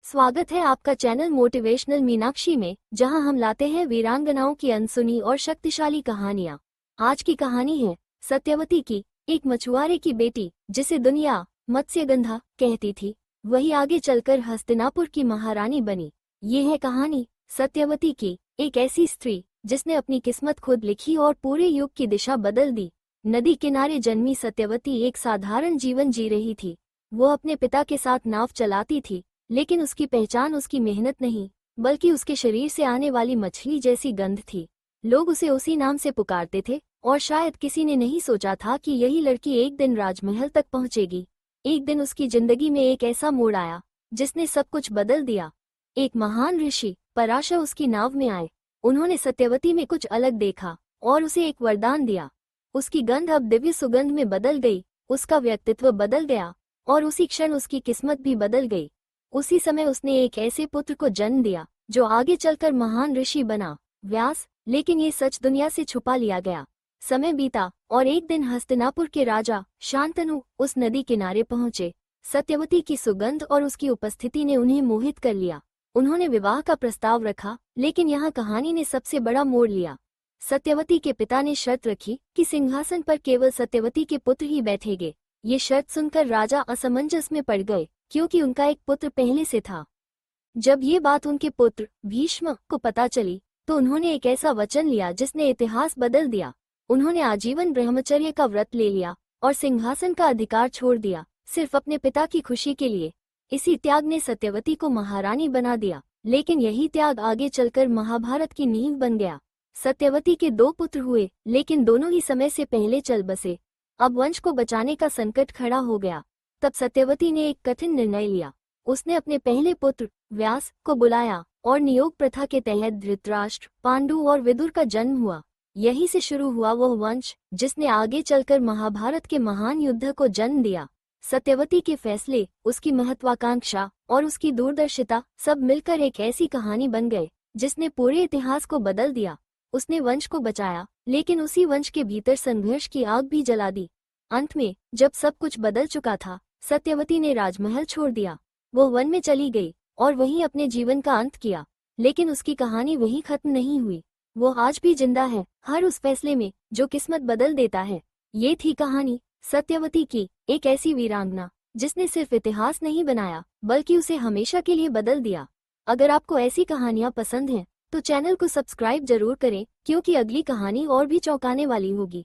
स्वागत है आपका चैनल मोटिवेशनल मीनाक्षी में, जहां हम लाते हैं वीरांगनाओं की अनसुनी और शक्तिशाली कहानियां। आज की कहानी है सत्यवती की, एक मछुआरे की बेटी जिसे दुनिया मत्स्यगंधा कहती थी। वही आगे चलकर हस्तिनापुर की महारानी बनी। ये है कहानी सत्यवती की, एक ऐसी स्त्री जिसने अपनी किस्मत खुद लिखी और पूरे युग की दिशा बदल दी। नदी किनारे जन्मी सत्यवती एक साधारण जीवन जी रही थी। वो अपने पिता के साथ नाव चलाती थी, लेकिन उसकी पहचान उसकी मेहनत नहीं, बल्कि उसके शरीर से आने वाली मछली जैसी गंध थी। लोग उसे उसी नाम से पुकारते थे, और शायद किसी ने नहीं सोचा था कि यही लड़की एक दिन राजमहल तक पहुंचेगी। एक दिन उसकी जिंदगी में एक ऐसा मोड़ आया जिसने सब कुछ बदल दिया। एक महान ऋषि पराशर उसकी नाव में आए। उन्होंने सत्यवती में कुछ अलग देखा और उसे एक वरदान दिया। उसकी गंध अब दिव्य सुगंध में बदल गई, उसका व्यक्तित्व बदल गया, और उसी क्षण उसकी किस्मत भी बदल गई। उसी समय उसने एक ऐसे पुत्र को जन्म दिया जो आगे चलकर महान ऋषि बना, व्यास। लेकिन ये सच दुनिया से छुपा लिया गया। समय बीता और एक दिन हस्तिनापुर के राजा शांतनु उस नदी किनारे पहुंचे। सत्यवती की सुगंध और उसकी उपस्थिति ने उन्हें मोहित कर लिया। उन्होंने विवाह का प्रस्ताव रखा, लेकिन यहाँ कहानी ने सबसे बड़ा मोड़ लिया। सत्यवती के पिता ने शर्त रखी कि सिंहासन पर केवल सत्यवती के पुत्र ही बैठेंगे। ये शर्त सुनकर राजा असमंजस में पड़ गए, क्योंकि उनका एक पुत्र पहले से था। जब ये बात उनके पुत्र भीष्म को पता चली, तो उन्होंने एक ऐसा वचन लिया जिसने इतिहास बदल दिया। उन्होंने आजीवन ब्रह्मचर्य का व्रत ले लिया और सिंहासन का अधिकार छोड़ दिया, सिर्फ अपने पिता की खुशी के लिए। इसी त्याग ने सत्यवती को महारानी बना दिया, लेकिन यही त्याग आगे चलकर महाभारत की नींव बन गया। सत्यवती के 2 पुत्र हुए, लेकिन दोनों ही समय से पहले चल बसे। अब वंश को बचाने का संकट खड़ा हो गया। तब सत्यवती ने एक कठिन निर्णय लिया। उसने अपने पहले पुत्र व्यास को बुलाया और नियोग प्रथा के तहत धृतराष्ट्र, पांडु और विदुर का जन्म हुआ। यहीं से शुरू हुआ वह वंश जिसने आगे चलकर महाभारत के महान युद्ध को जन्म दिया। सत्यवती के फैसले, उसकी महत्वाकांक्षा और उसकी दूरदर्शिता सब मिलकर एक ऐसी कहानी बन गए जिसने पूरे इतिहास को बदल दिया। उसने वंश को बचाया, लेकिन उसी वंश के भीतर संघर्ष की आग भी जला दी। अंत में जब सब कुछ बदल चुका था, सत्यवती ने राजमहल छोड़ दिया। वो वन में चली गई और वहीं अपने जीवन का अंत किया। लेकिन उसकी कहानी वहीं खत्म नहीं हुई। वो आज भी जिंदा है, हर उस फैसले में जो किस्मत बदल देता है। ये थी कहानी सत्यवती की, एक ऐसी वीरांगना जिसने सिर्फ इतिहास नहीं बनाया, बल्कि उसे हमेशा के लिए बदल दिया। अगर आपको ऐसी कहानियां पसंद हैं, तो चैनल को सब्सक्राइब जरूर करें, क्योंकि अगली कहानी और भी चौंकाने वाली होगी।